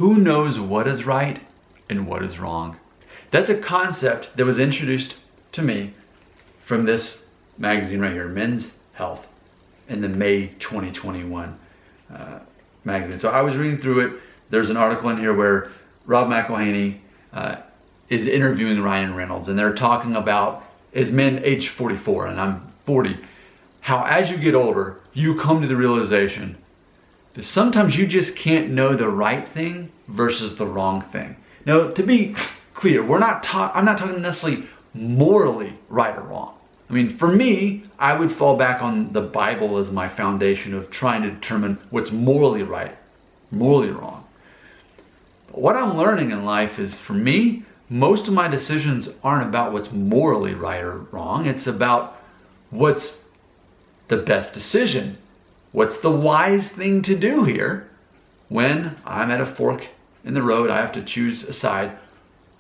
who knows what is right and what is wrong? That's a concept that was introduced to me from this magazine right here, Men's Health, in the May 2021 magazine. So I was reading through it. There's an article in here where Rob McElhaney is interviewing Ryan Reynolds, and they're talking about, as men age 44, and I'm 40, how as you get older, you come to the realization that sometimes you just can't know the right thing versus the wrong thing. Now, to be clear, I'm not talking necessarily morally right or wrong. I mean, for me, I would fall back on the Bible as my foundation of trying to determine what's morally right, morally wrong. But what I'm learning in life is, for me, most of my decisions aren't about what's morally right or wrong. It's about what's the best decision. What's the wise thing to do here when I'm at a fork in the road? I have to choose a side.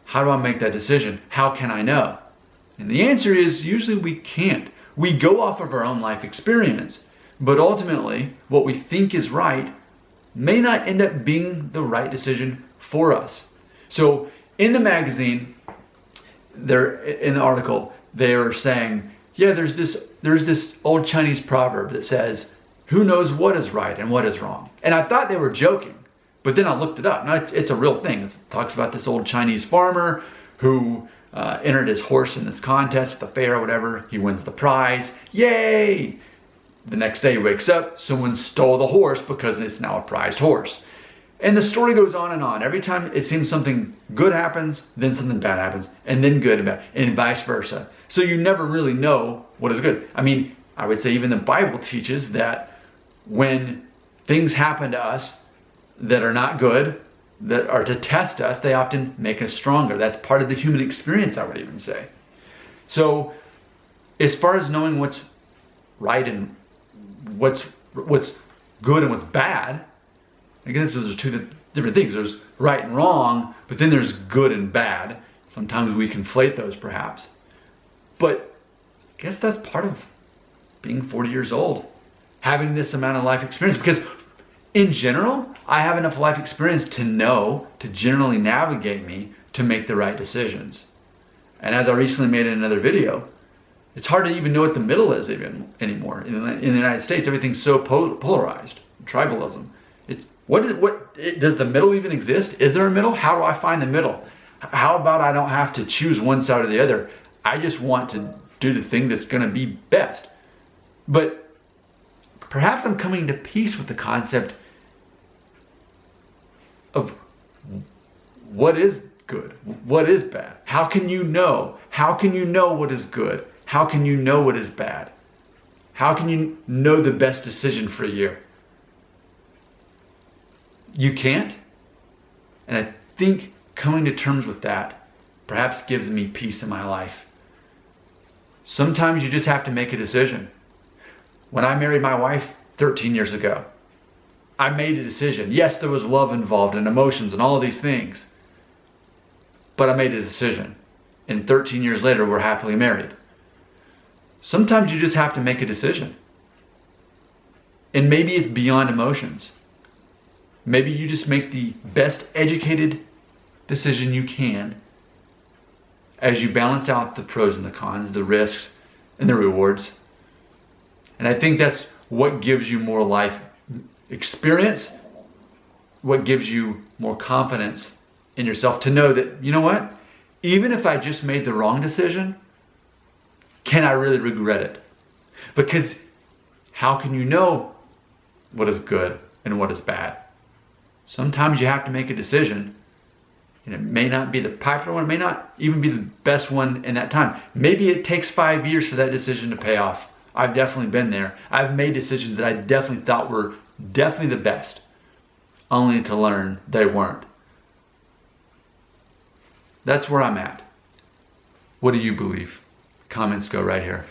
How do I make that decision? How can I know? And the answer is usually we can't. We go off of our own life experience, but ultimately what we think is right may not end up being the right decision for us. So in the magazine, in the article, they are saying, yeah, there's this old Chinese proverb that says, who knows what is right and what is wrong? And I thought they were joking, but then I looked it up. Now it's a real thing. It talks about this old Chinese farmer who entered his horse in this contest at the fair or whatever. He wins the prize. Yay! The next day he wakes up, someone stole the horse because it's now a prized horse. And the story goes on and on. Every time it seems something good happens, then something bad happens, and then good and bad, and vice versa. So you never really know what is good. I mean, I would say even the Bible teaches that when things happen to us that are not good, that are to test us, they often make us stronger. That's part of the human experience, I would even say. So as far as knowing what's right and what's good and what's bad, I guess those are two different things. There's right and wrong, but then there's good and bad. Sometimes we conflate those perhaps. But I guess that's part of being 40 years old, having this amount of life experience. Because in general, I have enough life experience to know, to generally navigate me to make the right decisions. And as I recently made in another video, it's hard to even know what the middle is even anymore. In the United States, everything's so polarized, tribalism. Does the middle even exist? Is there a middle? How do I find the middle? How about I don't have to choose one side or the other? I just want to do the thing that's going to be best. But perhaps I'm coming to peace with the concept of what is good, what is bad. How can you know? How can you know what is good? How can you know what is bad? How can you know the best decision for you? You can't. And I think coming to terms with that perhaps gives me peace in my life. Sometimes you just have to make a decision. When I married my wife 13 years ago, I made a decision. Yes, there was love involved and emotions and all of these things, but I made a decision. And 13 years later, we're happily married. Sometimes you just have to make a decision. And maybe it's beyond emotions. Maybe you just make the best educated decision you can as you balance out the pros and the cons, the risks and the rewards. And I think that's what gives you more life experience, what gives you more confidence in yourself to know that, you know what, even if I just made the wrong decision, can I really regret it? Because how can you know what is good and what is bad? Sometimes you have to make a decision, and it may not be the popular one, it may not even be the best one in that time. Maybe it takes 5 years for that decision to pay off. I've definitely been there. I've made decisions that I definitely thought were definitely the best, only to learn they weren't. That's where I'm at. What do you believe? Comments go right here.